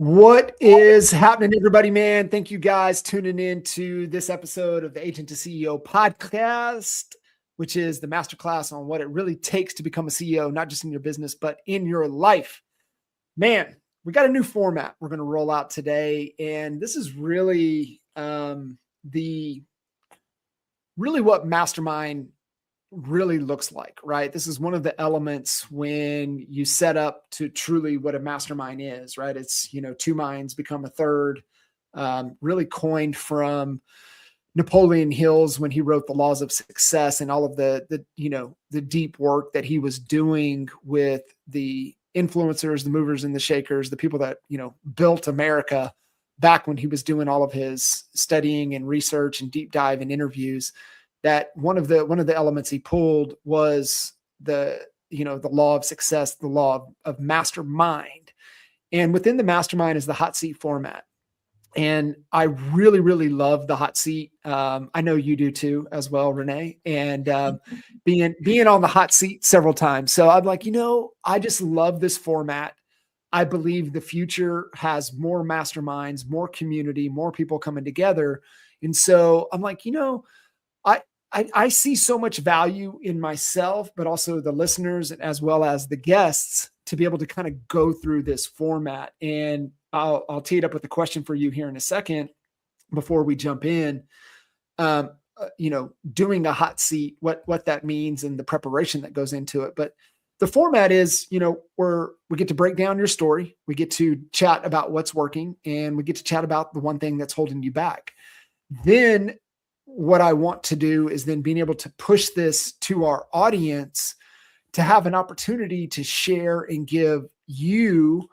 What is happening, everybody, man? Thank you guys tuning in to this episode of the Agent to CEO podcast, which is the masterclass on what it really takes to become a CEO, not just in your business, but in your life. Man, we got a new format we're going to roll out today. And this is really what mastermind really looks like, right? This is one of the elements when you set up to truly what a mastermind is, right? It's, two minds become a third, really coined from Napoleon Hill's when he wrote the Laws of Success and all of the deep work that he was doing with the influencers, the movers and the shakers, the people that, built America back when he was doing all of his studying and research and deep dive and interviews. That one of the elements he pulled was the law of success, the law of mastermind. And within the mastermind is the hot seat format. And I really, really love the hot seat. I know you do too as well, Renee, and being on the hot seat several times. So I'm like, I just love this format. I believe the future has more masterminds, more community, more people coming together. And so I'm like, I see so much value in myself, but also the listeners as well as the guests to be able to kind of go through this format. And I'll tee it up with a question for you here in a second before we jump in. Doing a hot seat, what that means and the preparation that goes into it. But the format is, we get to break down your story. We get to chat about what's working, and we get to chat about the one thing that's holding you back. Then what I want to do is then being able to push this to our audience to have an opportunity to share and give you,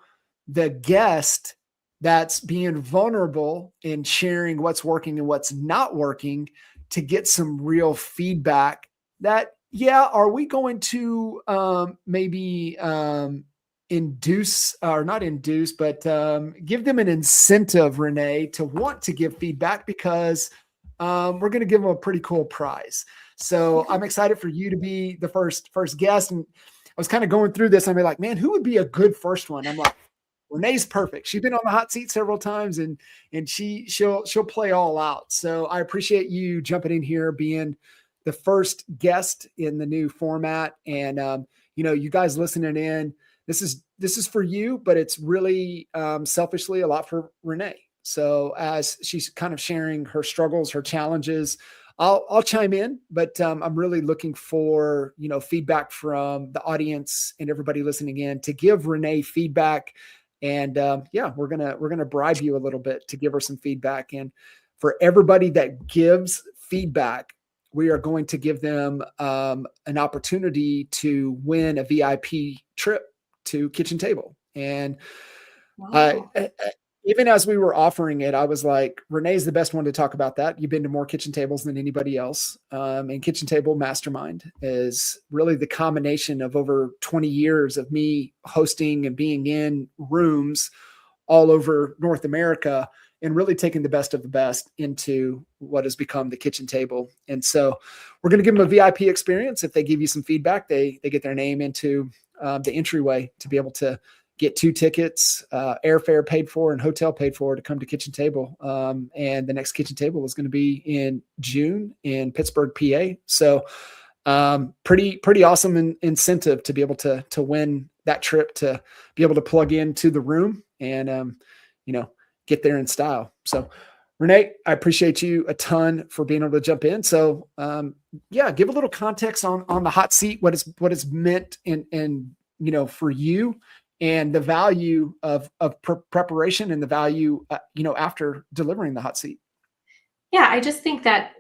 the guest that's being vulnerable and sharing what's working and what's not working, to get some real feedback that, are we going to maybe induce or not induce, but give them an incentive, Renee, to want to give feedback because we're going to give them a pretty cool prize. So I'm excited for you to be the first guest. And I was kind of going through this. I'm like, man, who would be a good first one? I'm like, Renee's perfect. She's been on the hot seat several times and she'll play all out. So I appreciate you jumping in here, being the first guest in the new format. And, you guys listening in, this is for you, but it's really selfishly a lot for Renee. So as she's kind of sharing her struggles, her challenges, I'll chime in, but I'm really looking for, feedback from the audience and everybody listening in to give Renee feedback. And we're going to bribe you a little bit to give her some feedback. And for everybody that gives feedback, we are going to give them an opportunity to win a VIP trip to Kitchen Table. And Wow. Even as we were offering it, I was like, Renee's the best one to talk about that. You've been to more kitchen tables than anybody else. And Kitchen Table Mastermind is really the combination of over 20 years of me hosting and being in rooms all over North America and really taking the best of the best into what has become the kitchen table. And so we're going to give them a VIP experience. If they give you some feedback, they get their name into the entryway to be able to get 2 tickets, airfare paid for and hotel paid for to come to Kitchen Table. And the next Kitchen Table is going to be in June in Pittsburgh, PA. So pretty awesome incentive to be able to win that trip, to be able to plug into the room and, get there in style. So Renee, I appreciate you a ton for being able to jump in. So give a little context on the hot seat, what it's meant and for you, and the value of preparation and the value, after delivering the hot seat. Yeah, I just think that,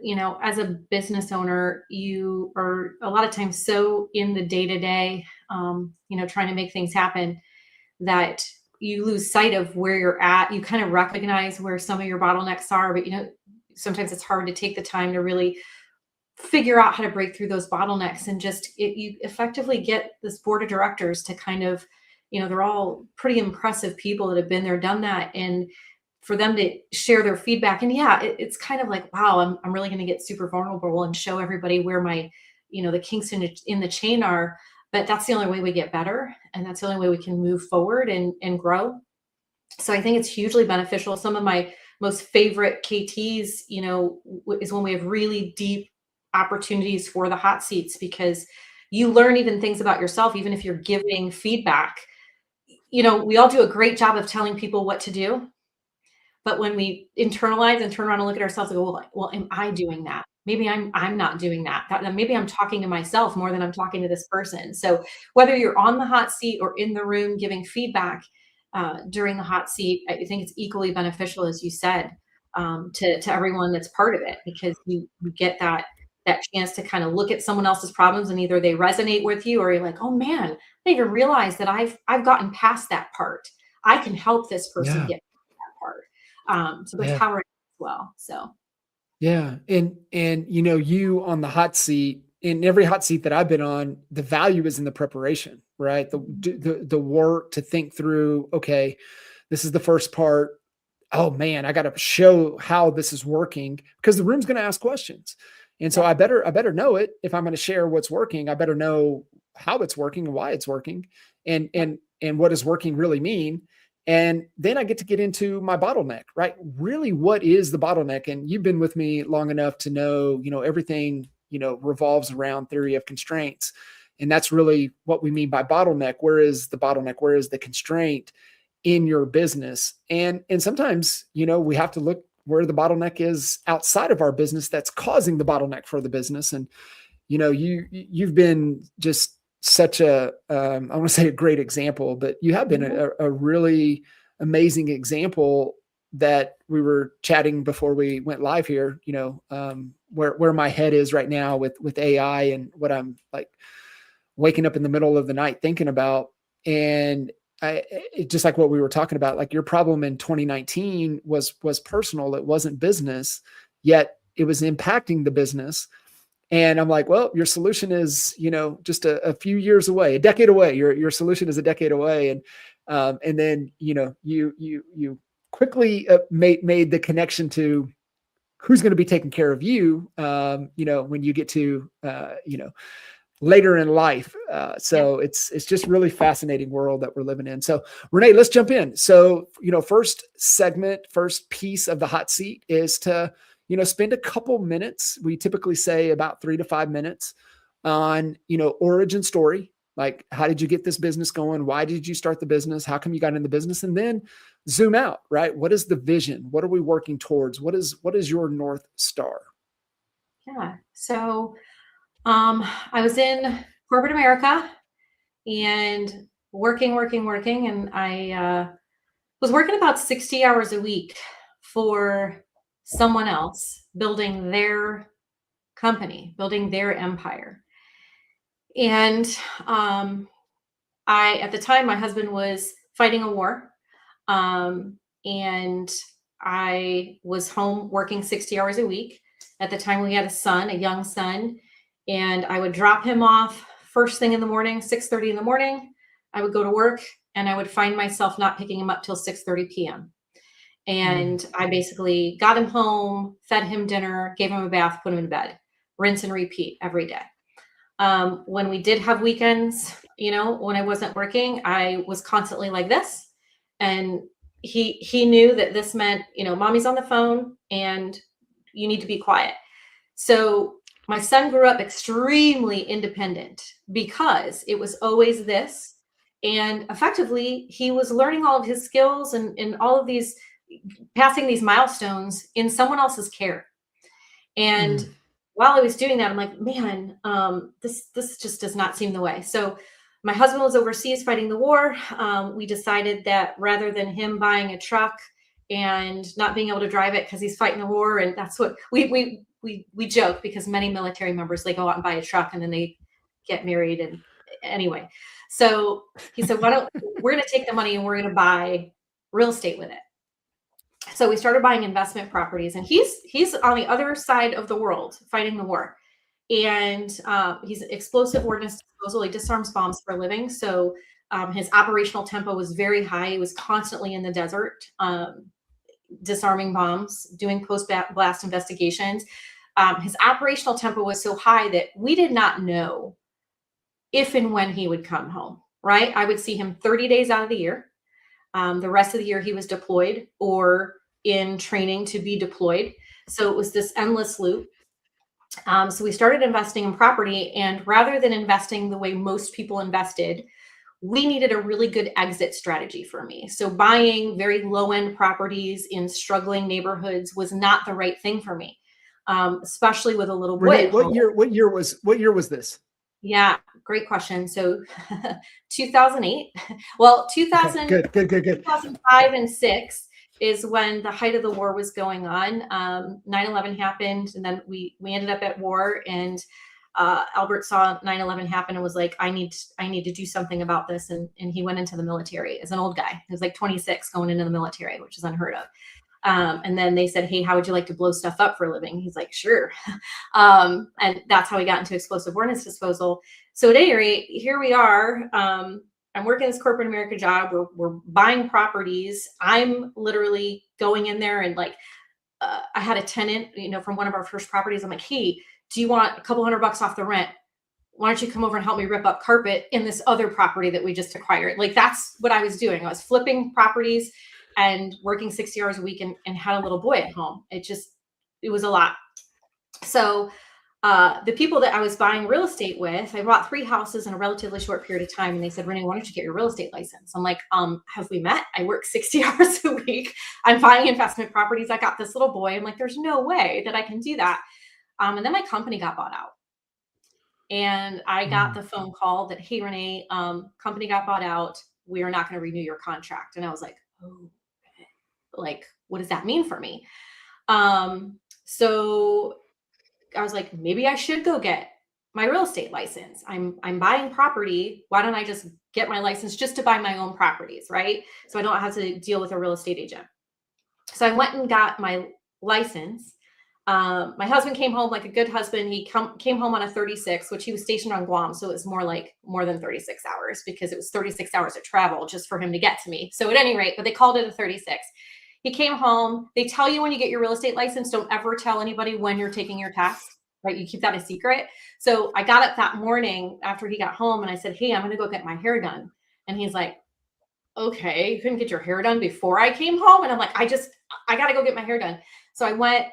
as a business owner, you are a lot of times so in the day-to-day, trying to make things happen that you lose sight of where you're at. You kind of recognize where some of your bottlenecks are, but, sometimes it's hard to take the time to really figure out how to break through those bottlenecks and you effectively get this board of directors to kind of, they're all pretty impressive people that have been there, done that. And for them to share their feedback. And it's kind of like, wow, I'm really going to get super vulnerable and show everybody where my, the kinks in the chain are. But that's the only way we get better. And that's the only way we can move forward and grow. So I think it's hugely beneficial. Some of my most favorite KTs, is when we have really deep opportunities for the hot seats, because you learn even things about yourself, even if you're giving feedback. We all do a great job of telling people what to do, but when we internalize and turn around and look at ourselves and go, well, am I doing that? Maybe I'm not doing that. Maybe I'm talking to myself more than I'm talking to this person. So whether you're on the hot seat or in the room giving feedback during the hot seat, I think it's equally beneficial, as you said, to everyone that's part of it, because you get that chance to kind of look at someone else's problems, and either they resonate with you, or you're like, oh man, I didn't even realize that I've gotten past that part. I can help this person Yeah. get that part. So there's Yeah. power in it as well. So Yeah. And you on the hot seat, in every hot seat that I've been on, the value is in the preparation, right? The work to think through, okay, this is the first part. Oh man, I got to show how this is working, because the room's going to ask questions. And so yeah, I better know it. If I'm going to share what's working, I better know how it's working and why it's working, and what does working really mean. And then I get into my bottleneck, right? Really, what is the bottleneck? And you've been with me long enough to know, everything, revolves around theory of constraints. And that's really what we mean by bottleneck. Where is the bottleneck? Where is the constraint in your business? And sometimes, we have to look where the bottleneck is outside of our business that's causing the bottleneck for the business. And you've been just such I want to say a great example, but you have been a really amazing example, that we were chatting before we went live here, where my head is right now with AI, and what I'm like waking up in the middle of the night thinking about. And just like what we were talking about, like your problem in 2019 was personal. It wasn't business, yet it was impacting the business. And I'm like, well, your solution is, just a few years away, a decade away. Your solution is a decade away. And then, you quickly made the connection to who's going to be taking care of you, when you get to, later in life. yeah. So it's just really fascinating world that we're living in. So Renee, let's jump in. So, first segment, first piece of the hot seat is to, spend a couple minutes. We typically say about 3 to 5 minutes on, origin story. Like, how did you get this business going? Why did you start the business? How come you got in the business? And then zoom out, right? What is the vision? What are we working towards? What is your North Star? Yeah. So I was in corporate America and working, and I was working about 60 hours a week for someone else, building their company, building their empire. And at the time, my husband was fighting a war. And I was home working 60 hours a week. At the time, we had a young son, and I would drop him off first thing in the morning, 6:30 in the morning. I would go to work, and I would find myself not picking him up till 6:30 p.m. And I basically got him home, fed him dinner, gave him a bath, put him in bed, rinse and repeat every day. When we did have weekends, when I wasn't working, I was constantly like this. And he knew that this meant, mommy's on the phone and you need to be quiet. So my son grew up extremely independent because it was always this. And effectively, he was learning all of his skills and all of these, passing these milestones in someone else's care. And while I was doing that, I'm like, man, this just does not seem the way. So my husband was overseas fighting the war. We decided that rather than him buying a truck and not being able to drive it because he's fighting the war, and that's what we joke, because many military members, they go out and buy a truck and then they get married. And anyway, so he said, we're going to take the money and we're going to buy real estate with it. So we started buying investment properties, and he's on the other side of the world fighting the war. And he's explosive ordnance disposal. He disarms bombs for a living. So his operational tempo was very high. He was constantly in the desert, disarming bombs, doing post-blast investigations. His operational tempo was so high that we did not know if and when he would come home, right? I would see him 30 days out of the year. The rest of the year he was deployed or in training to be deployed. So it was this endless loop. So we started investing in property, and rather than investing the way most people invested, we needed a really good exit strategy for me. So buying very low end properties in struggling neighborhoods was not the right thing for me, especially with a little boy Renee, at home. what year was this? Yeah, great question. So 2008, well, 2000, Okay, good. 2005 and 6 is when the height of the war was going on. 9/11 happened, and then we ended up at war, and Albert saw 9/11 happen and was like, I need to do something about this. And he went into the military as an old guy. He was like 26 going into the military, which is unheard of. And then they said, hey, how would you like to blow stuff up for a living? He's like, sure. And that's how he got into explosive ordnance disposal. So at any rate, here we are. I'm working this corporate America job. We're buying properties. I'm literally going in there and like, I had a tenant, from one of our first properties. I'm like, hey, do you want a couple $100 off the rent? Why don't you come over and help me rip up carpet in this other property that we just acquired? Like, that's what I was doing. I was flipping properties and working 60 hours a week and had a little boy at home. It was a lot. So the people that I was buying real estate with, I bought 3 houses in a relatively short period of time. And they said, Renee, why don't you get your real estate license? I'm like, have we met? I work 60 hours a week. I'm buying investment properties. I got this little boy. I'm like, there's no way that I can do that. And then my company got bought out. And I got the phone call that, hey, Renee, company got bought out. We are not going to renew your contract. And I was like, oh, like, what does that mean for me? So I was like, maybe I should go get my real estate license. I'm buying property. Why don't I just get my license just to buy my own properties, right? So I don't have to deal with a real estate agent. So I went and got my license. My husband came home like a good husband. He came home on a 36, which he was stationed on Guam. So it was more than 36 hours because it was 36 hours of travel just for him to get to me. So at any rate, but they called it a 36. He came home. They tell you when you get your real estate license, don't ever tell anybody when you're taking your test, right? You keep that a secret. So I got up that morning after he got home and I said, hey, I'm going to go get my hair done. And he's like, okay, you couldn't get your hair done before I came home? And I'm like, I got to go get my hair done. So I went,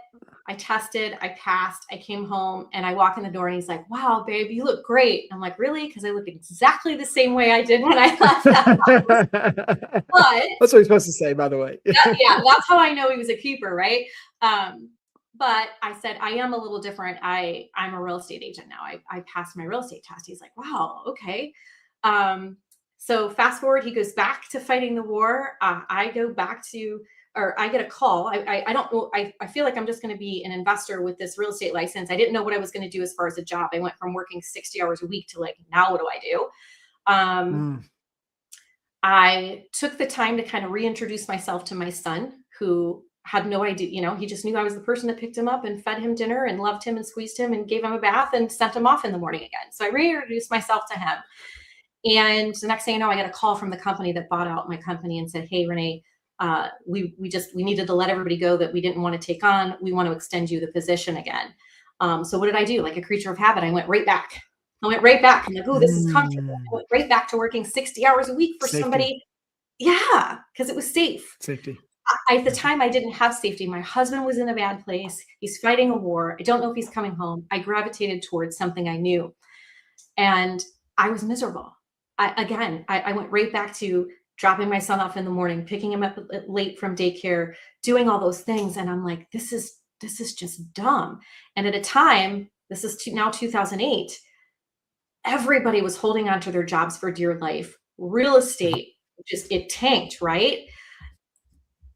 I tested, I passed, I came home and I walk in the door and he's like, wow, babe, you look great. I'm like, really? Because I look exactly the same way I did when I left that house. But that's what he's supposed to say, by the way. Yeah, that's how I know he was a keeper, right? But I said, I am a little different. I'm a real estate agent now. I passed my real estate test. He's like, wow, okay. So fast forward, he goes back to fighting the war. I go back to, or I get a call. I don't know. I feel like I'm just going to be an investor with this real estate license. I didn't know what I was going to do as far as a job. I went from working 60 hours a week to like, now what do I do? I took the time to kind of reintroduce myself to my son, who had no idea, he just knew I was the person that picked him up and fed him dinner and loved him and squeezed him and gave him a bath and sent him off in the morning again. So I reintroduced myself to him. And the next thing you know, I got a call from the company that bought out my company and said, hey, Renee, we needed to let everybody go that we didn't want to take on. We want to extend you the position again. So what did I do? Like a creature of habit, I went right back. I'm like, oh, this is comfortable. I went right back to working 60 hours a week for somebody. Yeah, because it was safe. Safety. At the time, I didn't have safety. My husband was in a bad place. He's fighting a war. I don't know if he's coming home. I gravitated towards something I knew. And I was miserable. I went right back to dropping my son off in the morning, picking him up late from daycare, doing all those things. And I'm like, this is just dumb. And at a time, this is now 2008, everybody was holding on to their jobs for dear life. Real estate, it tanked, right?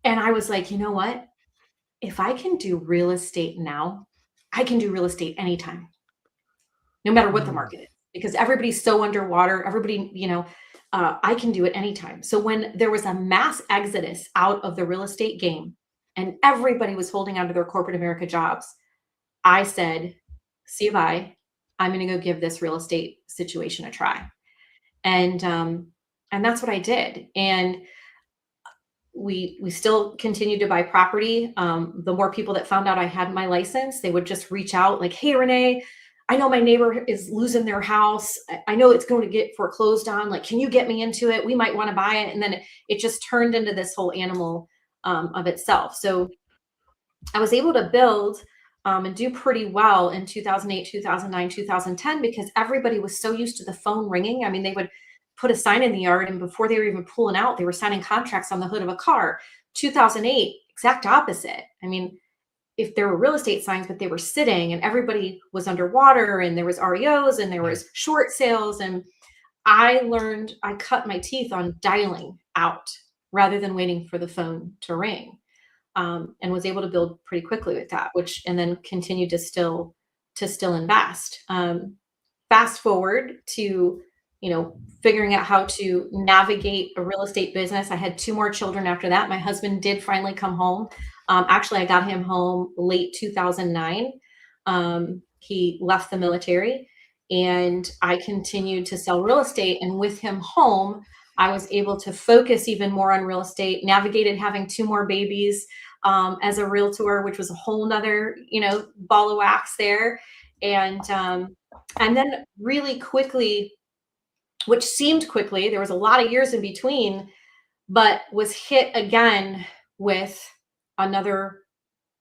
And I was like, you know what? If I can do real estate now, I can do real estate anytime, no matter what the market is, because everybody's so underwater. Everybody, I can do it anytime. So when there was a mass exodus out of the real estate game and everybody was holding on to their corporate America jobs, I said, see you bye. I'm going to go give this real estate situation a try. And that's what I did. And we still continued to buy property. The more people that found out I had my license, they would just reach out like, hey, Renee, I know my neighbor is losing their house. I know it's going to get foreclosed on. Like, can you get me into it? We might want to buy it. And then it just turned into this whole animal of itself. So I was able to build and do pretty well in 2008, 2009, 2010, because everybody was so used to the phone ringing. I mean, they would put a sign in the yard, and before they were even pulling out, they were signing contracts on the hood of a car. 2008, exact opposite. I mean, if there were real estate signs, but they were sitting and everybody was underwater, and there was REOs and there was short sales. And I cut my teeth on dialing out rather than waiting for the phone to ring. And was able to build pretty quickly with that, and then continued to still invest. Fast forward to, figuring out how to navigate a real estate business. I had 2 more children after that. My husband did finally come home. Actually, I got him home late 2009. He left the military, and I continued to sell real estate. And with him home, I was able to focus even more on real estate, navigated having 2 more babies as a realtor, which was a whole nother, ball of wax there. And then really quickly, which seemed quickly, there was a lot of years in between, but was hit again with another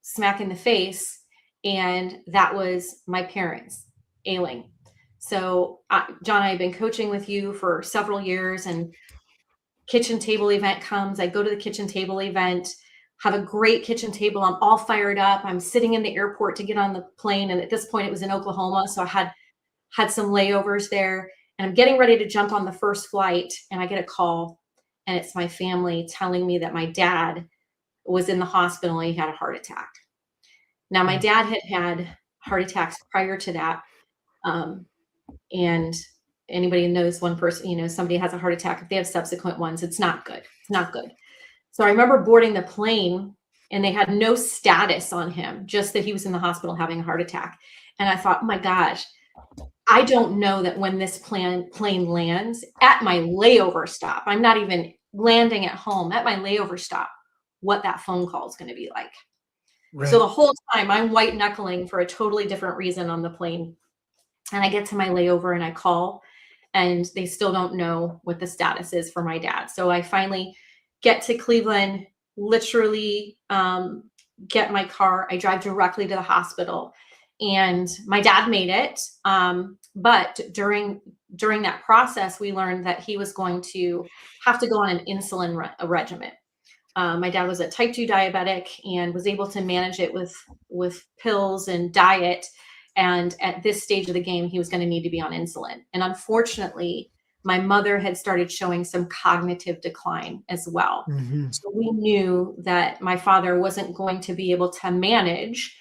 smack in the face. And that was my parents ailing. So John, I've been coaching with you for several years, and kitchen table event comes. I go to the kitchen table event, have a great kitchen table. I'm all fired up. I'm sitting in the airport to get on the plane. And at this point it was in Oklahoma. So I had some layovers there, and I'm getting ready to jump on the first flight, and I get a call, and it's my family telling me that my dad was in the hospital and he had a heart attack. Now, my dad had heart attacks prior to that. And anybody who knows one person, somebody has a heart attack, if they have subsequent ones, it's not good. It's not good. So I remember boarding the plane, and they had no status on him, just that he was in the hospital having a heart attack. And I thought, oh my gosh, I don't know that when this plane lands at my layover stop, I'm not even landing at home, at my layover stop, what that phone call is going to be like. Right. So the whole time I'm white knuckling for a totally different reason on the plane. And I get to my layover and I call, and they still don't know what the status is for my dad. So I finally get to Cleveland, literally get my car. I drive directly to the hospital, and my dad made it. But during that process, we learned that he was going to have to go on an insulin regimen. My dad was a type 2 diabetic and was able to manage it with pills and diet. And at this stage of the game, he was going to need to be on insulin. And unfortunately, my mother had started showing some cognitive decline as well. Mm-hmm. So we knew that my father wasn't going to be able to manage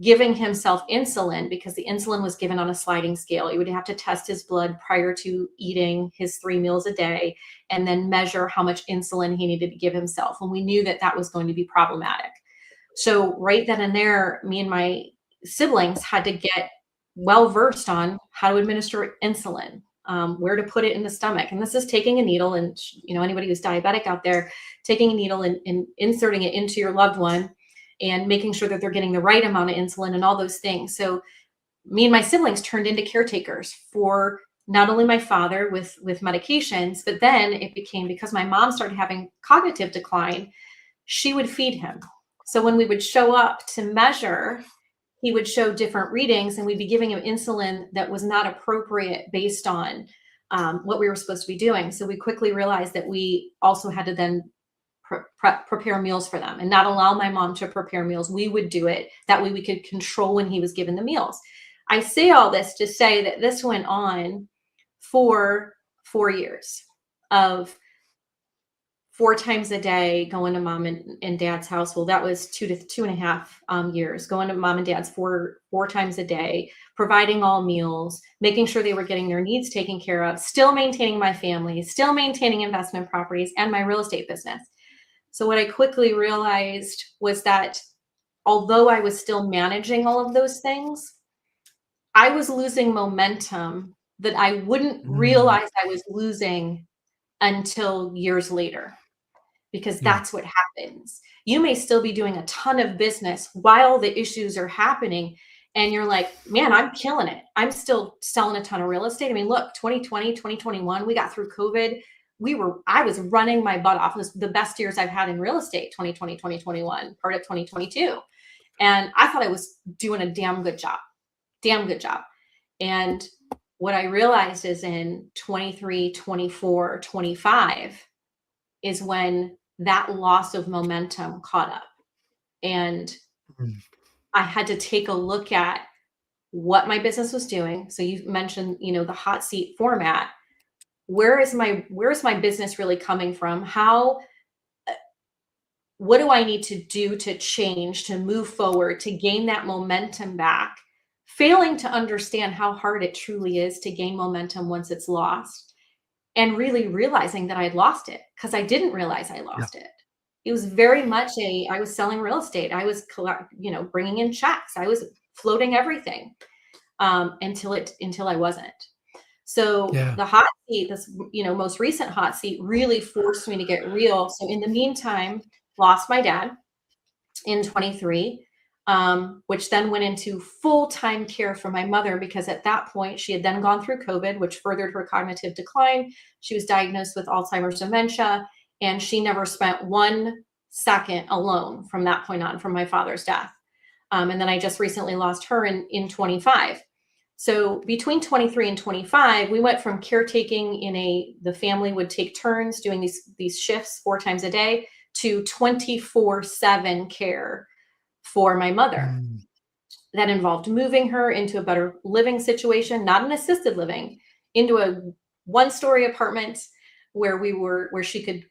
giving himself insulin, because the insulin was given on a sliding scale. He would have to test his blood prior to eating his 3 meals a day, and then measure how much insulin he needed to give himself. And we knew that was going to be problematic. So right then and there, me and my siblings had to get well versed on how to administer insulin, where to put it in the stomach. And this is taking a needle, and anybody who's diabetic out there, taking a needle and inserting it into your loved one, and making sure that they're getting the right amount of insulin and all those things. So me and my siblings turned into caretakers for not only my father with medications, but then it became, because my mom started having cognitive decline, she would feed him. So when we would show up to measure, he would show different readings, and we'd be giving him insulin that was not appropriate based on what we were supposed to be doing. So we quickly realized that we also had to then prepare meals for them, and not allow my mom to prepare meals. We would do it. That way we could control when he was given the meals. I say all this to say that this went on for 4 years of 4 times a day going to mom and dad's house. Well, that was 2 to 2.5 years, going to mom and dad's four times a day, providing all meals, making sure they were getting their needs taken care of, still maintaining my family, still maintaining investment properties and my real estate business. So what I quickly realized was that although I was still managing all of those things, I was losing momentum that I wouldn't realize I was losing until years later, because that's what happens. You may still be doing a ton of business while the issues are happening, and you're like, man, I'm killing it. I'm still selling a ton of real estate. I mean, look, 2020, 2021, we got through COVID. I was running my butt off. It was the best years I've had in real estate, 2020, 2021, part of 2022. And I thought I was doing a damn good job. And what I realized is in 23, 24, 25 is when that loss of momentum caught up. And I had to take a look at what my business was doing. So you mentioned, the hot seat format. Where is my business really coming from? What do I need to do to change, to move forward, to gain that momentum back? Failing to understand how hard it truly is to gain momentum once it's lost, and really realizing that I'd lost it, because I didn't realize I lost it. It was very much I was selling real estate. I was, bringing in checks. I was floating everything until I wasn't. So the hot seat, this, most recent hot seat, really forced me to get real. So in the meantime, lost my dad in 23, which then went into full-time care for my mother, because at that point she had then gone through COVID, which furthered her cognitive decline. She was diagnosed with Alzheimer's dementia, and she never spent 1 second alone from that point on, from my father's death. And then I just recently lost her in 25. So between 23 and 25, we went from caretaking the family would take turns doing these shifts 4 times a day, to 24/7 care for my mother. That involved moving her into a better living situation, not an assisted living, into a 1-story apartment where she could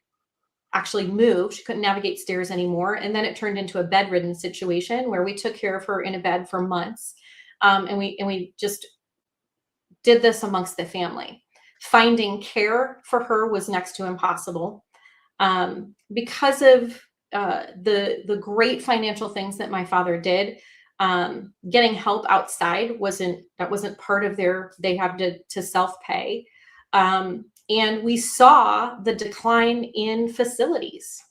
actually move. She couldn't navigate stairs anymore. And then it turned into a bedridden situation where we took care of her in a bed for months. And we just did this amongst the family. Finding care for her was next to impossible. Because of the great financial things that my father did, getting help outside wasn't part of they had to self-pay. And we saw the decline in facilities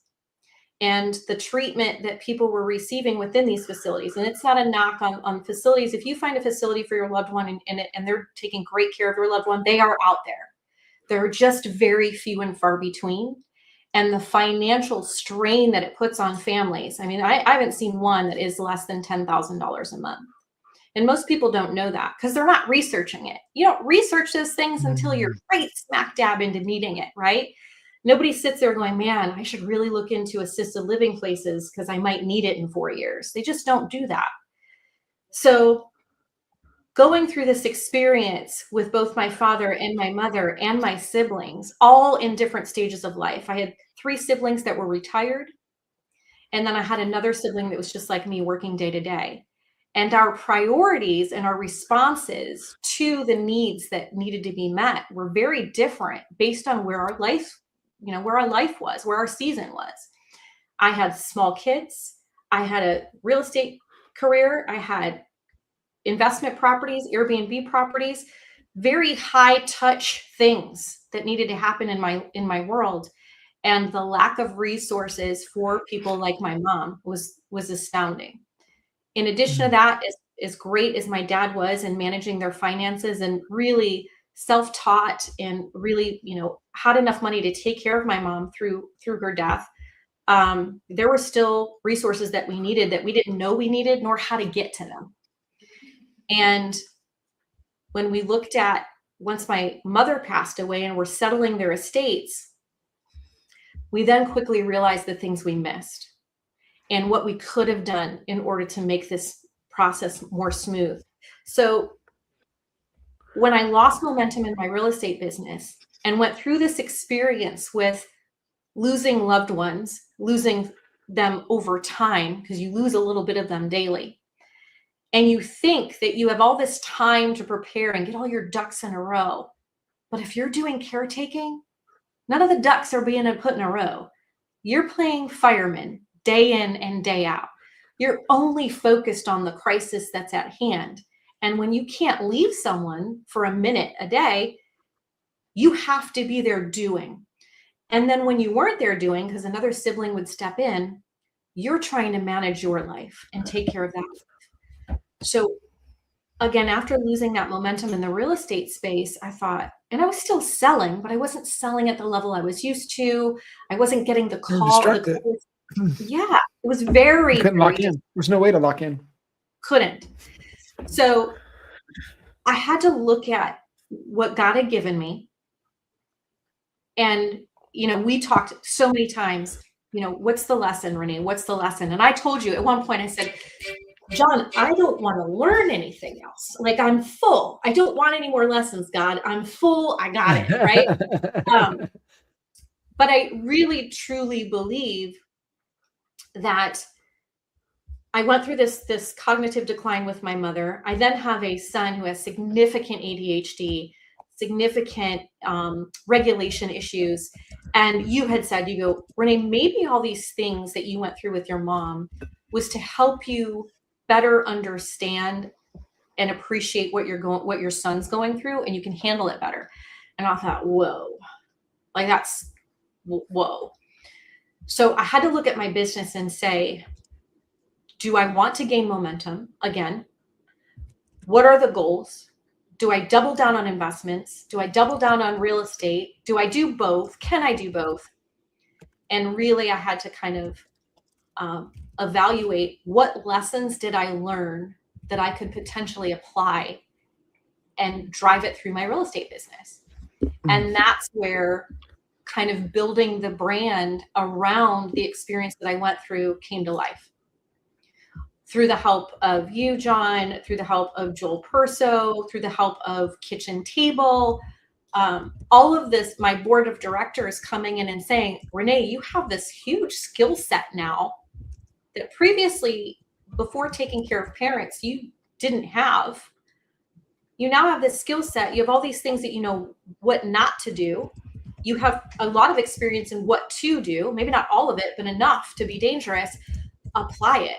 and the treatment that people were receiving within these facilities. And it's not a knock on facilities. If you find a facility for your loved one and they're taking great care of your loved one, they are out there. They're just very few and far between. And the financial strain that it puts on families. I mean, I haven't seen one that is less than $10,000 a month. And most people don't know that because they're not researching it. You don't research those things until you're right smack dab into needing it, right? Nobody sits there going, man, I should really look into assisted living places because I might need it in 4 years. They just don't do that. So going through this experience with both my father and my mother and my siblings, all in different stages of life. I had 3 siblings that were retired. And then I had another sibling that was just like me, working day to day. And our priorities and our responses to the needs that needed to be met were very different based on where our life was, where our season was. I had small kids. I had a real estate career. I had investment properties, Airbnb properties, very high touch things that needed to happen in my world. And the lack of resources for people like my mom was astounding. In addition to that, as great as my dad was in managing their finances and really self-taught and really, had enough money to take care of my mom through her death, there were still resources that we needed that we didn't know we needed, nor how to get to them. And when we looked at, once my mother passed away and we're settling their estates, we then quickly realized the things we missed and what we could have done in order to make this process more smooth. So when I lost momentum in my real estate business and went through this experience with losing loved ones, losing them over time, because you lose a little bit of them daily, and you think that you have all this time to prepare and get all your ducks in a row. But if you're doing caretaking, none of the ducks are being put in a row. You're playing fireman day in and day out. You're only focused on the crisis that's at hand. And when you can't leave someone for a minute a day, you have to be there doing. And then when you weren't there doing, because another sibling would step in, you're trying to manage your life and take care of that. So again, after losing that momentum in the real estate space, I thought, and I was still selling, but I wasn't selling at the level I was used to. I wasn't getting the You're call. distracted. Yeah, it was You very, couldn't very lock in. There's no way to lock in. couldn't. So I had to look at what God had given me. And, we talked so many times, what's the lesson, Renee? What's the lesson? And I told you at one point, I said, John, I don't want to learn anything else. Like, I'm full. I don't want any more lessons, God. I'm full. I got it. Right. But I really, truly believe that I went through this cognitive decline with my mother. I then have a son who has significant ADHD, significant regulation issues. And you had said, you go, Renee, maybe all these things that you went through with your mom was to help you better understand and appreciate what your son's going through, and you can handle it better. And I thought, whoa, like that's whoa. So I had to look at my business and say, do I want to gain momentum again? What are the goals? Do I double down on investments? Do I double down on real estate? Do I do both? Can I do both? And really, I had to kind of evaluate what lessons did I learn that I could potentially apply and drive it through my real estate business. And that's where kind of building the brand around the experience that I went through came to life. Through the help of you, John, through the help of Joel Perso, through the help of Kitchen Table, all of this, my board of directors coming in and saying, Renee, you have this huge skill set now that previously, before taking care of parents, you didn't have. You now have this skill set. You have all these things that you know what not to do. You have a lot of experience in what to do, maybe not all of it, but enough to be dangerous. Apply it.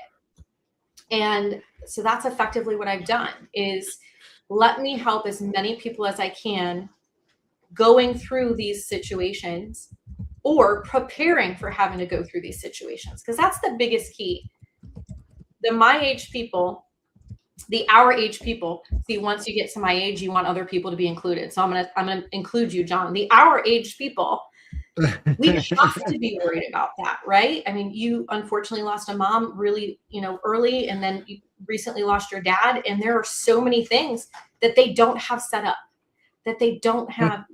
And so that's effectively what I've done, is let me help as many people as I can going through these situations or preparing for having to go through these situations. Because that's the biggest key. The my age people, the our age people, see, once you get to my age, you want other people to be included. So I'm gonna include you, John. The our age people, we have to be worried about that, right? I mean, you unfortunately lost a mom really, early, and then you recently lost your dad. And there are so many things that they don't have set up, that they don't have,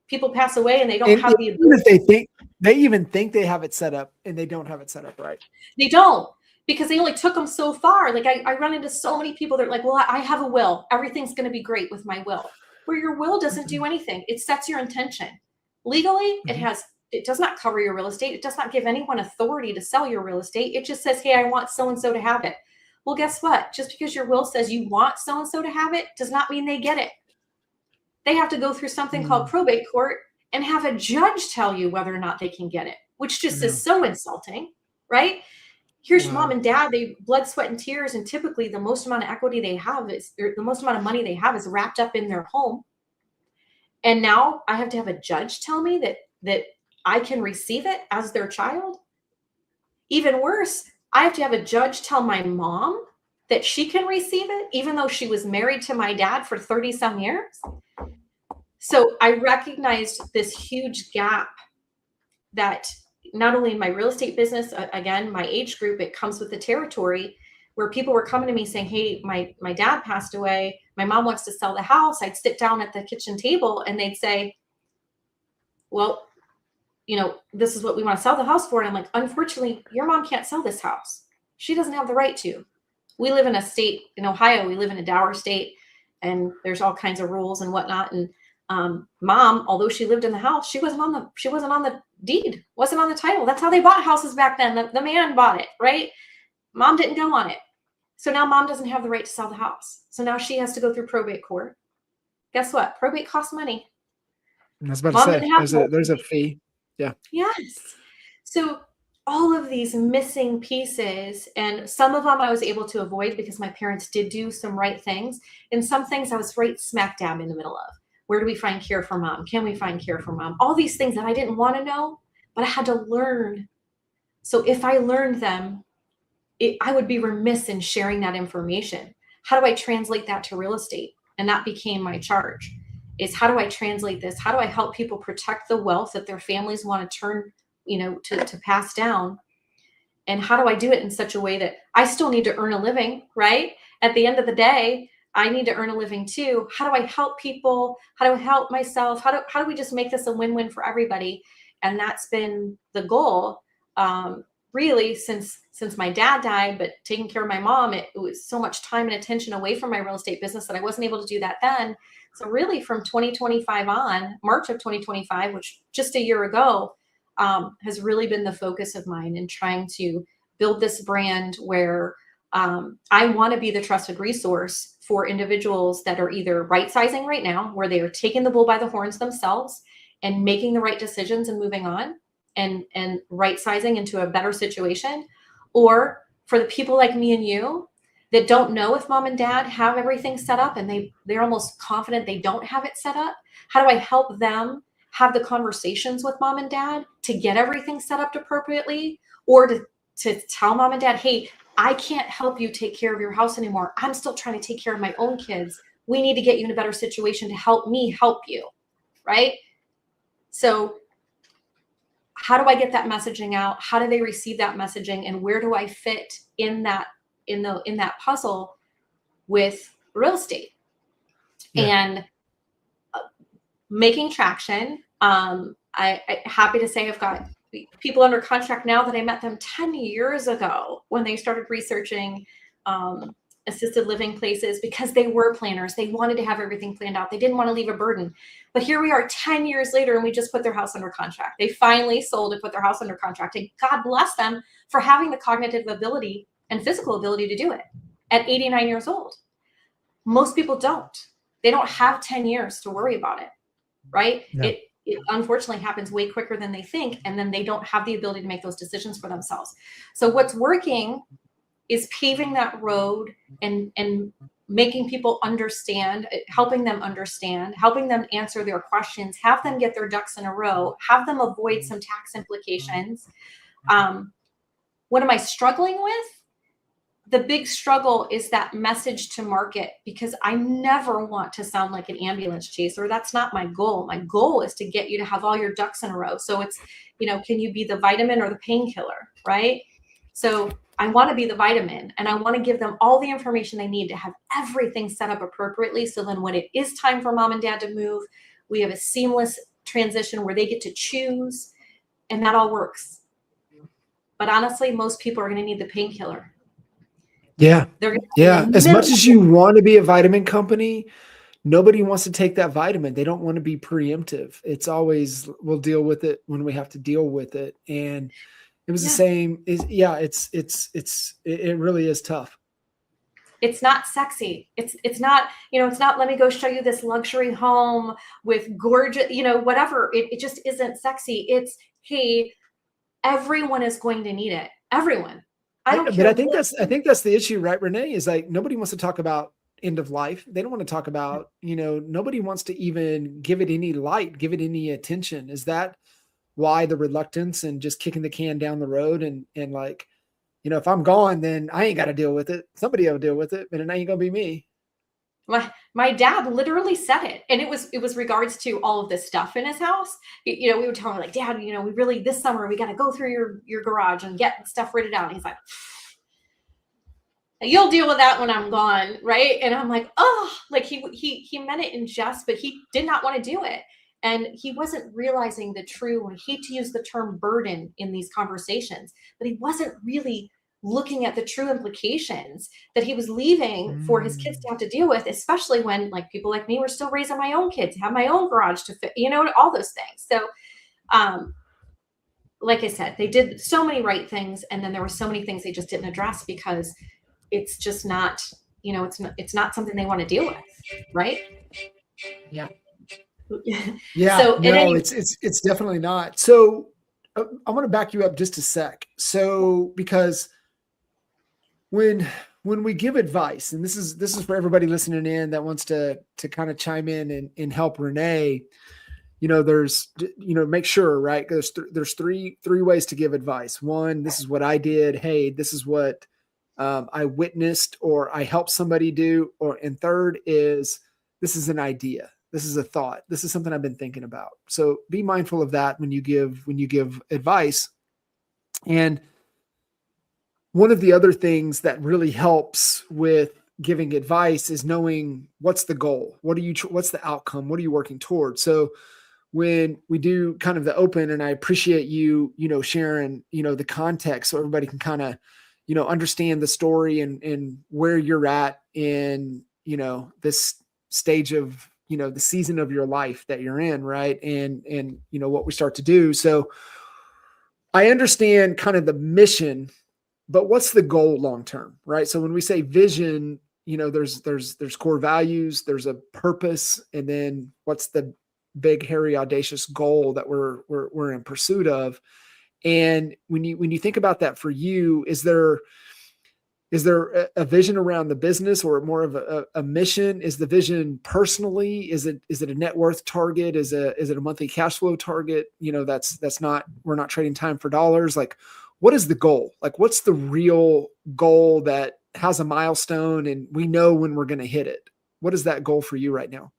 people pass away and they don't have the ability. They even think they have it set up, and they don't have it set up right. They don't, because they only took them so far. Like I run into so many people that are like, well, I have a will. Everything's going to be great with my will. Where your will doesn't do anything. It sets your intention. Legally, it does not cover your real estate. It does not give anyone authority to sell your real estate. It just says, hey, I want so-and-so to have it. Well, guess what? Just because your will says you want so-and-so to have it does not mean they get it. They have to go through something called probate court and have a judge tell you whether or not they can get it, which just is so insulting, right? Here's your mom and dad, they blood, sweat, and tears. And typically the most amount of equity they have the most amount of money they have is wrapped up in their home. And now I have to have a judge tell me that I can receive it as their child. Even worse, I have to have a judge tell my mom that she can receive it, even though she was married to my dad for 30 some years. So I recognized this huge gap that not only in my real estate business, again, my age group, it comes with the territory, where people were coming to me saying, hey, my dad passed away. My mom wants to sell the house. I'd sit down at the kitchen table and they'd say, well, this is what we want to sell the house for. And I'm like, unfortunately, your mom can't sell this house. She doesn't have the right to. We live in a state in Ohio. We live in a dower state, and there's all kinds of rules and whatnot. And mom, although she lived in the house, she wasn't on the deed, wasn't on the title. That's how they bought houses back then. The man bought it, right? Mom didn't go on it. So now mom doesn't have the right to sell the house. So now she has to go through probate court. Guess what? Probate costs money. I was about to say, there's a fee. Yeah. Yes. So all of these missing pieces, and some of them I was able to avoid because my parents did do some right things. And some things I was right smack dab in the middle of. Where do we find care for mom? Can we find care for mom? All these things that I didn't want to know, but I had to learn. So if I learned them, I would be remiss in sharing that information. how do I translate that to real estate? And that became my charge, is how do I translate this? How do I help people protect the wealth that their families want to turn, to pass down? And how do I do it in such a way that I still need to earn a living, right? At the end of the day, I need to earn a living too. How do I help people? How do I help myself? How do we just make this a win-win for everybody? And that's been the goal, really, since my dad died. But taking care of my mom, it was so much time and attention away from my real estate business that I wasn't able to do that then. So really, from 2025 on, March of 2025, which just a year ago, has really been the focus of mine in trying to build this brand where I want to be the trusted resource for individuals that are either right-sizing right now, where they are taking the bull by the horns themselves and making the right decisions and moving on and right-sizing into a better situation, or for the people like me and you that don't know if mom and dad have everything set up and they're almost confident they don't have it set up. How do I help them have the conversations with mom and dad to get everything set up appropriately, or to tell mom and dad, hey, I can't help you take care of your house anymore. I'm still trying to take care of my own kids. We need to get you in a better situation to help me help you, right? So how do I get that messaging out? How do they receive that messaging? And where do I fit in that puzzle with real estate? Yeah. And making traction. I'm happy to say I've got people under contract now that I met them 10 years ago when they started researching assisted living places, because they were planners. They wanted to have everything planned out. They didn't want to leave a burden. But here we are 10 years later, and we just put their house under contract. They finally sold and put their house under contract. And God bless them for having the cognitive ability and physical ability to do it at 89 years old. Most people don't. They don't have 10 years to worry about it, right? No. It unfortunately happens way quicker than they think, and then they don't have the ability to make those decisions for themselves. So what's working is paving that road and making people understand, helping them answer their questions, have them get their ducks in a row, have them avoid some tax implications. What am I struggling with? The big struggle is that message to market, because I never want to sound like an ambulance chaser. That's not my goal. My goal is to get you to have all your ducks in a row. So it's, can you be the vitamin or the painkiller, right? So I want to be the vitamin, and I want to give them all the information they need to have everything set up appropriately. So then when it is time for mom and dad to move, we have a seamless transition where they get to choose, and that all works. But honestly, most people are going to need the painkiller. Yeah. As much as you want to be a vitamin company, nobody wants to take that vitamin. They don't want to be preemptive. It's always, we'll deal with it when we have to deal with it. And it was the same. It really is tough. It's not sexy. It's not, it's not, let me go show you this luxury home with gorgeous, whatever. It just isn't sexy. It's, hey, everyone is going to need it. Everyone. But I think that's the issue, right, Renee? Is like nobody wants to talk about end of life. They don't want to talk about, nobody wants to even give it any light, give it any attention. Is that why the reluctance and just kicking the can down the road and like, if I'm gone, then I ain't got to deal with it. Somebody will deal with it, but it ain't gonna be me. My dad literally said it, and it was regards to all of this stuff in his house. We were telling him like, Dad, we really this summer we got to go through your garage and get stuff written out. And he's like, you'll deal with that when I'm gone, right? And I'm like, oh, like he meant it in jest, but he did not want to do it, and he wasn't realizing the true. I hate to use the term burden in these conversations, but he wasn't really looking at the true implications that he was leaving for his kids to have to deal with, especially when like people like me were still raising my own kids, have my own garage to fit, all those things. So, like I said, they did so many right things. And then there were so many things they just didn't address because it's just not, it's not something they want to deal with. Right. Yeah. Yeah. So no, it's definitely not. So I want to back you up just a sec. So, because when we give advice, and this is for everybody listening in that wants to kind of chime in and help Renee, there's, make sure, right? There's three ways to give advice. One, this is what I did. Hey, this is what I witnessed or I helped somebody do, and third is this is an idea. This is a thought. This is something I've been thinking about. So be mindful of that when you give advice. And one of the other things that really helps with giving advice is knowing what's the goal. What's the outcome? What are you working towards? So when we do kind of the open, and I appreciate you, sharing, the context so everybody can kind of, understand the story and where you're at in, this stage of, the season of your life that you're in. Right. And, what we start to do. So I understand kind of the mission, but what's the goal long term, right? So when we say vision, there's core values, there's a purpose, and then what's the big, hairy, audacious goal that we're in pursuit of? And when you think about that for you, is there a vision around the business, or more of a mission? Is the vision personally? Is it a net worth target? Is it a monthly cash flow target? That's not, we're not trading time for dollars. Like, what is the goal? Like, what's the real goal that has a milestone and we know when we're going to hit it? What is that goal for you right now?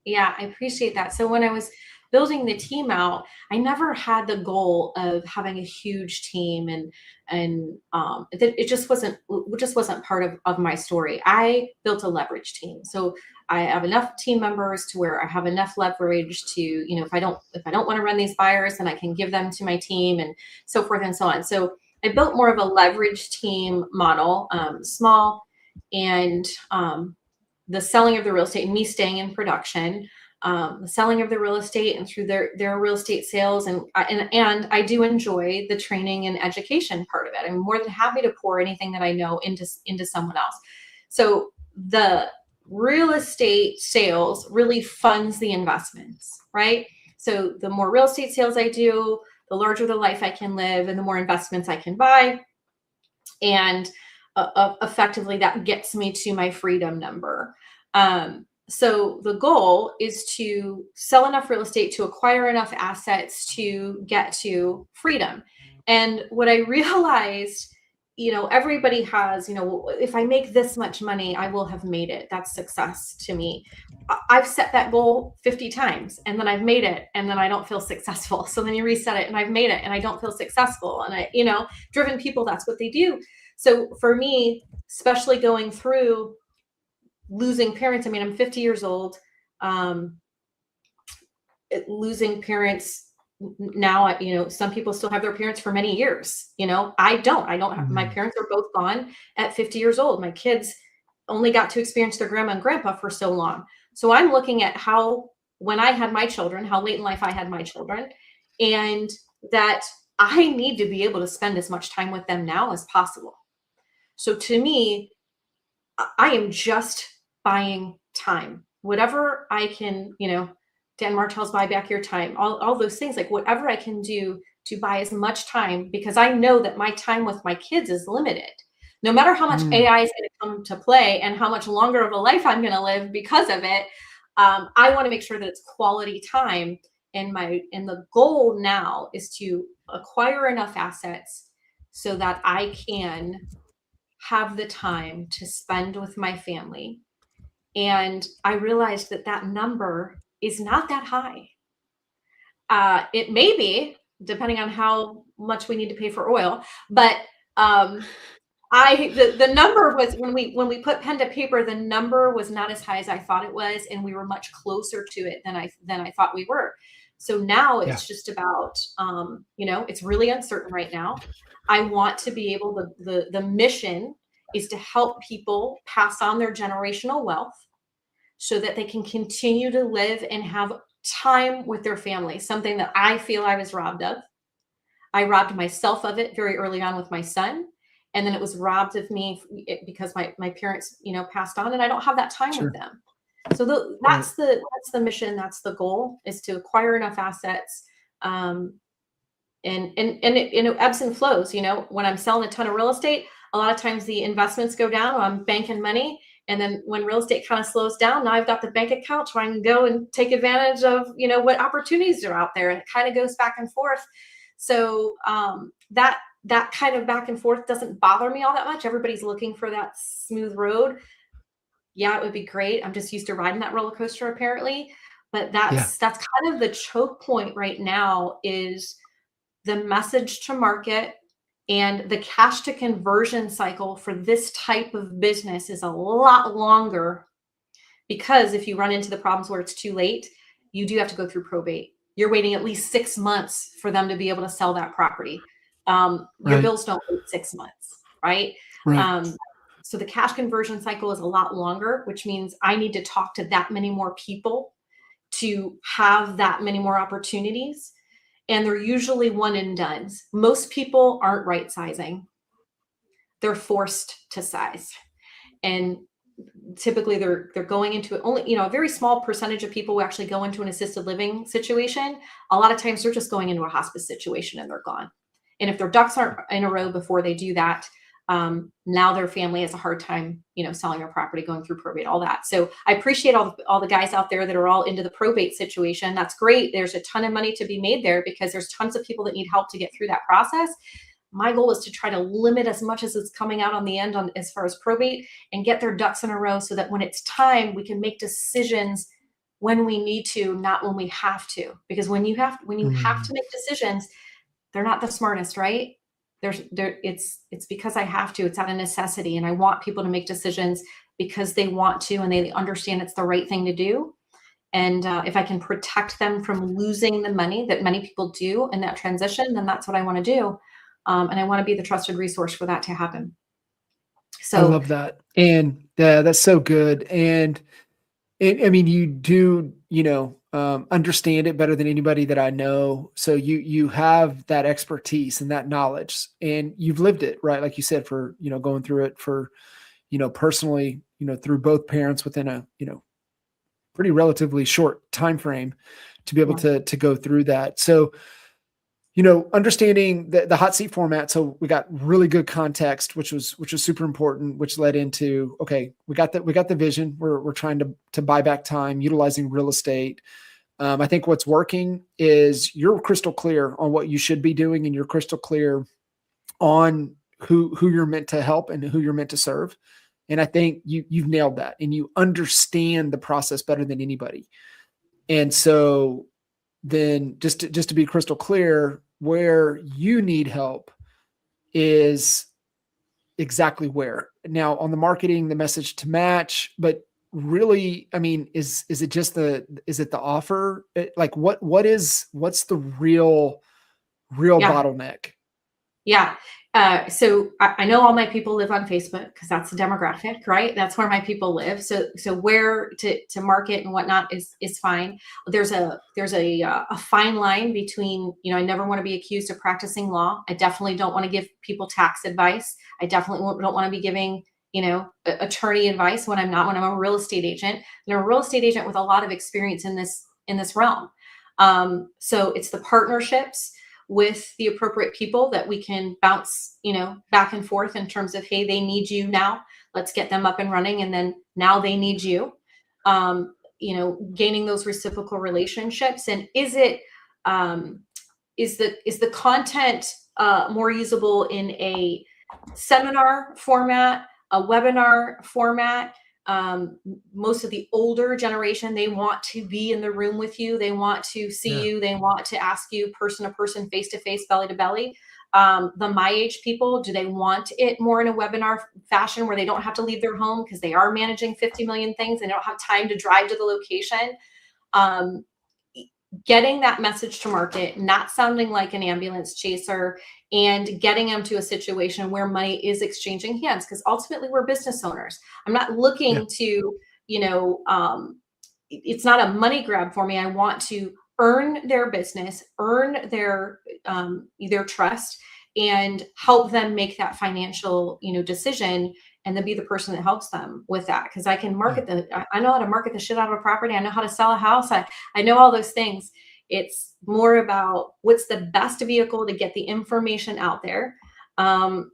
Yeah, I appreciate that. So when I was building the team out, I never had the goal of having a huge team, and it just wasn't part of my story. I built a leverage team, so I have enough team members to where I have enough leverage to, if I don't want to run these buyers, then I can give them to my team, and so forth and so on. So I built more of a leverage team model, small, and the selling of the real estate and me staying in production, the selling of the real estate and through their real estate sales. And I do enjoy the training and education part of it. I'm more than happy to pour anything that I know into someone else. So the real estate sales really funds the investments, right? So the more real estate sales I do, the larger the life I can live and the more investments I can buy. And effectively that gets me to my freedom number. So the goal is to sell enough real estate to acquire enough assets to get to freedom. And what I realized, everybody has, if I make this much money, I will have made it. That's success to me. I've set that goal 50 times and then I've made it and then I don't feel successful. So then you reset it and I've made it and I don't feel successful. And driven people, that's what they do. So for me, especially going through losing parents, I'm 50 years old, losing parents now, some people still have their parents for many years. I don't have, my parents are both gone at 50 years old. My kids only got to experience their grandma and grandpa for so long. So I'm looking at when I had my children, how late in life I had my children, and that I need to be able to spend as much time with them now as possible. So to me, I am just buying time, whatever I can, Dan Martell's buy back your time, all those things, like whatever I can do to buy as much time, because I know that my time with my kids is limited. No matter how much AI is going to come to play and how much longer of a life I'm going to live because of it, I want to make sure that it's quality time. And the goal now is to acquire enough assets so that I can have the time to spend with my family. And I realized that number is not that high. It may be, depending on how much we need to pay for oil, but the number was, when we put pen to paper, the number was not as high as I thought it was, and we were much closer to it than I thought we were. So now it's just about, it's really uncertain right now. I want to be able to, the mission is to help people pass on their generational wealth so that they can continue to live and have time with their family, something that I feel I was robbed of. I robbed myself of it very early on with my son. And then it was robbed of me because my parents, passed on, and I don't have that time with them. So that's the mission. That's the goal, is to acquire enough assets. And it ebbs and flows. When I'm selling a ton of real estate, a lot of times the investments go down, I'm banking money. And then when real estate kind of slows down, now I've got the bank account trying to go and take advantage of, what opportunities are out there. And it kind of goes back and forth. So that that kind of back and forth doesn't bother me all that much. Everybody's looking for that smooth road. Yeah, it would be great. I'm just used to riding that roller coaster apparently. But Yeah. that's kind of the choke point right now is the message to market, and the cash to conversion cycle for this type of business is a lot longer, because if you run into the problems where it's too late, you do have to go through probate. You're waiting at least 6 months for them to be able to sell that property. Your Right. bills don't wait 6 months, right? Right. So the cash conversion cycle is a lot longer, which means I need to talk to that many more people to have that many more opportunities. And they're usually one and dones. Most people aren't right sizing. They're forced to size. And typically they're going into it only, a very small percentage of people who actually go into an assisted living situation. A lot of times they're just going into a hospice situation and they're gone. And if their ducks aren't in a row before they do that, now their family has a hard time, selling their property, going through probate, all that. So I appreciate all the guys out there that are all into the probate situation. That's great. There's a ton of money to be made there because there's tons of people that need help to get through that process. My goal is to try to limit as much as it's coming out on the end on as far as probate, and get their ducks in a row so that when it's time, we can make decisions when we need to, not when we have to. Because when you have to make decisions, they're not the smartest, right? It's because I have to. It's out of necessity, and I want people to make decisions because they want to and they understand it's the right thing to do. And if I can protect them from losing the money that many people do in that transition, then that's what I want to do. And I want to be the trusted resource for that to happen. I So love that. And that's so good. And I mean, you do, understand it better than anybody that I know. So you have that expertise and that knowledge, and you've lived it, right? Like you said, for, going through it for, personally, through both parents within a, pretty relatively short time frame to be able to go through that. So, understanding the hot seat format. So we got really good context, which was super important, which led into, okay, we got the vision. We're trying to buy back time, utilizing real estate. I think what's working is you're crystal clear on what you should be doing, and you're crystal clear on who you're meant to help and who you're meant to serve. And I think you've nailed that, and you understand the process better than anybody. And so then just to be crystal clear, where you need help is exactly where. Now on the marketing, the message to match, but really, I mean, is it just is it the offer? Like what's the real yeah. bottleneck? Yeah. So I know all my people live on Facebook because that's the demographic, right? That's where my people live. So where to market and whatnot is fine. There's a fine line between, I never want to be accused of practicing law. I definitely don't want to give people tax advice. I definitely don't want to be giving, attorney advice when I'm a real estate agent. And I'm a real estate agent with a lot of experience in this realm. So it's the partnerships with the appropriate people that we can bounce, back and forth in terms of, hey, they need you now. Let's get them up and running. And then now they need you, gaining those reciprocal relationships. And is the content more usable in a seminar format, a webinar format? Most of the older generation, they want to be in the room with you. They want to see you. They want to ask you person to person, face to face, belly to belly. My age people, do they want it more in a webinar fashion where they don't have to leave their home because they are managing 50 million things and they don't have time to drive to the location? Getting that message to market, not sounding like an ambulance chaser, and getting them to a situation where money is exchanging hands. Because ultimately we're business owners. I'm not looking to, it's not a money grab for me. I want to earn their business, earn their trust, and help them make that financial, decision, and then be the person that helps them with that. Because I can market I know how to market the shit out of a property. I know how to sell a house. I know all those things. It's more about what's the best vehicle to get the information out there.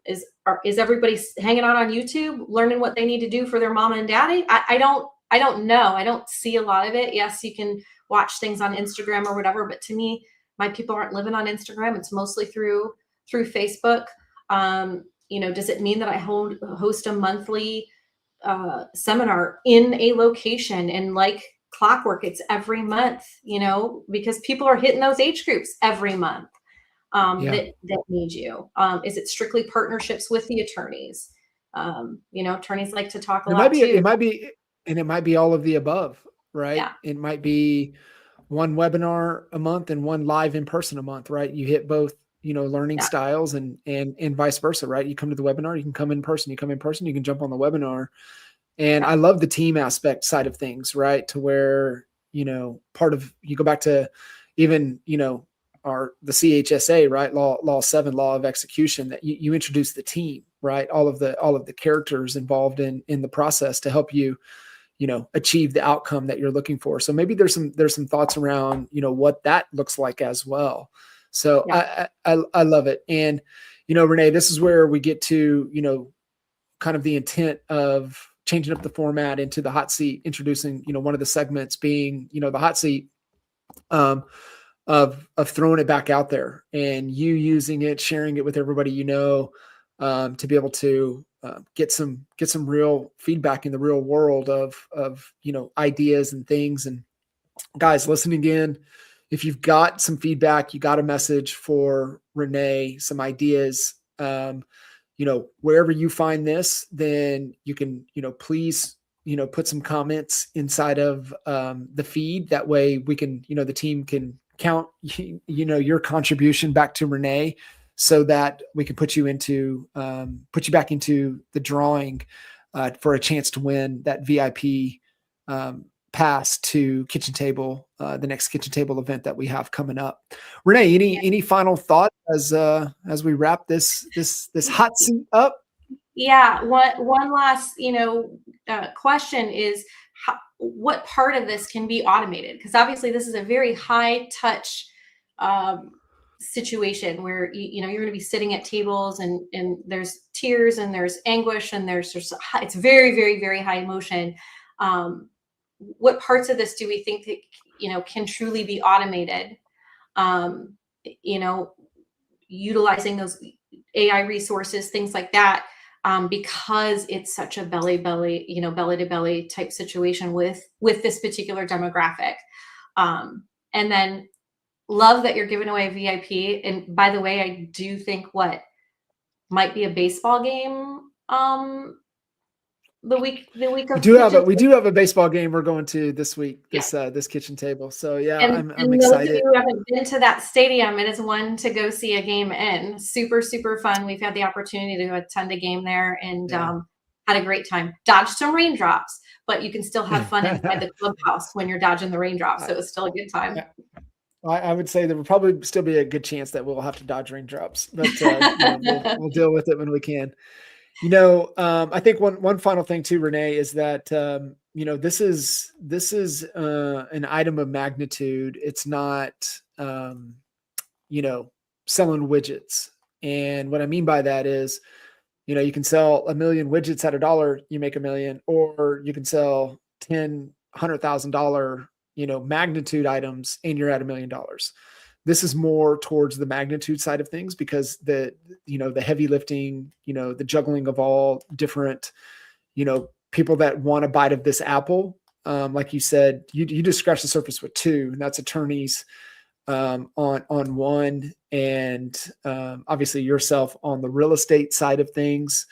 Is everybody hanging out on YouTube, learning what they need to do for their mama and daddy? I don't know. I don't see a lot of it. Yes, you can watch things on Instagram or whatever, but to me, my people aren't living on Instagram. It's mostly through through Facebook? Does it mean that I host a monthly seminar in a location, and like clockwork, it's every month, because people are hitting those age groups every month Yeah. that need you. Is it strictly partnerships with the attorneys? Attorneys like to talk a It might lot be, too. and it might be all of the above, right? Yeah, It might be one webinar a month and one live in person a month, right? You hit both, learning yeah, styles and vice versa, right? You come to the webinar, you can come in person, you come in person, you can jump on the webinar. And yeah, I love the team aspect side of things, right? To where, part of, you go back to even, the CHSA, right? Law 7, law of execution, that you introduce the team, right? All of the characters involved in the process to help you, achieve the outcome that you're looking for. So maybe there's some thoughts around, what that looks like as well. So yeah, I love it. And, Renee, this is where we get to, kind of the intent of changing up the format into the hot seat, introducing, one of the segments being, the hot seat, of throwing it back out there and you using it, sharing it with everybody, to be able to get some real feedback in the real world of ideas and things. And guys listening in, if you've got some feedback, you got a message for Renee, some ideas, wherever you find this, then you can, please, put some comments inside of the feed. That way we can, the team can count, your contribution back to Renee, so that we can put you back into the drawing for a chance to win that VIP pass to Kitchen Table, the next Kitchen Table event that we have coming up. Renee, any final thought as we wrap this hot seat up? yeah. One last, question is, what part of this can be automated? Because obviously this is a very high touch situation where you're going to be sitting at tables, and there's tears and there's anguish and it's very, very, very high emotion. What parts of this do we think that can truly be automated? Um, you know, Utilizing those AI resources, things like that, because it's such a belly to belly type situation with this particular demographic. And then love that you're giving away a VIP. And by the way, I do think what might be a baseball game the week We of do have kitchen. a baseball game we're going to this week, Yeah. this Kitchen Table. So yeah, And, I'm those of excited. you who haven't been to that stadium, it is one to go see a game in. Super, super fun. We've had the opportunity to attend a game there, and Yeah. had a great time. Dodged some raindrops, but you can still have fun inside the clubhouse when you're dodging the raindrops. So it was still a good time. I would say there will probably still be a good chance that we'll have to dodge raindrops, but we'll deal with it when we can. I think one final thing too, Renee, is that this is an item of magnitude. It's not selling widgets, and what I mean by that is, you can sell 1 million widgets at $1, you make 1 million, or you can sell $100,000 magnitude items and you're at $1 million. This is more towards the magnitude side of things, because the heavy lifting, the juggling of all different, people that want a bite of this apple. Like you said, you just scratch the surface with two, and that's attorneys on one, and obviously yourself on the real estate side of things.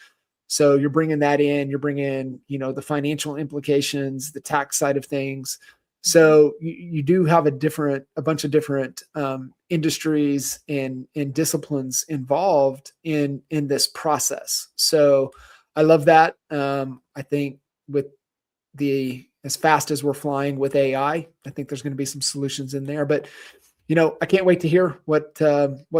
So you're bringing that in, you're bringing, the financial implications, the tax side of things. So you do have a bunch of different industries and disciplines involved in this process. So I love that. I think with as fast as we're flying with AI, I think there's going to be some solutions in there. But I can't wait to hear what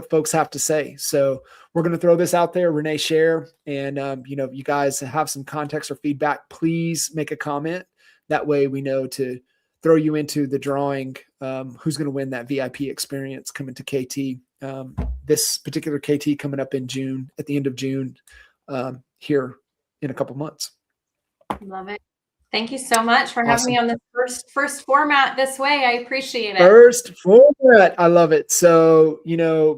folks have to say. So we're going to throw this out there. Renee, share, and you guys have some context or feedback, please make a comment. That way we know to throw you into the drawing, who's going to win that VIP experience coming to KT. This particular KT coming up in June, at the end of June, here in a couple months. Love it. Thank you so much for having me on this first format this way. I appreciate it. First format. I love it. So,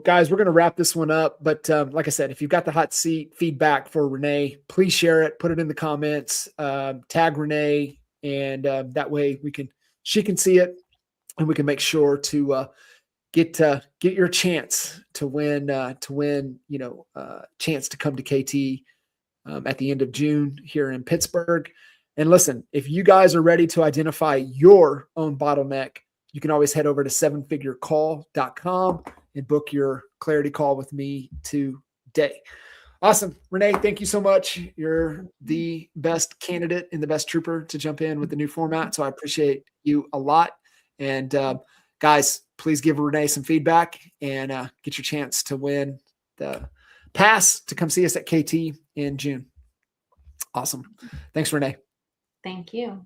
guys, we're going to wrap this one up. But like I said, if you've got the hot seat feedback for Renee, please share it, put it in the comments, tag Renee, and that way she can see it, and we can make sure to get your chance to win, chance to come to KT at the end of June here in Pittsburgh. And listen, if you guys are ready to identify your own bottleneck, you can always head over to sevenfigurecall.com and book your clarity call with me today. Awesome. Renee, thank you so much. You're the best candidate and the best trooper to jump in with the new format. So I appreciate you a lot. And guys, please give Renee some feedback and get your chance to win the pass to come see us at KT in June. Awesome. Thanks, Renee. Thank you.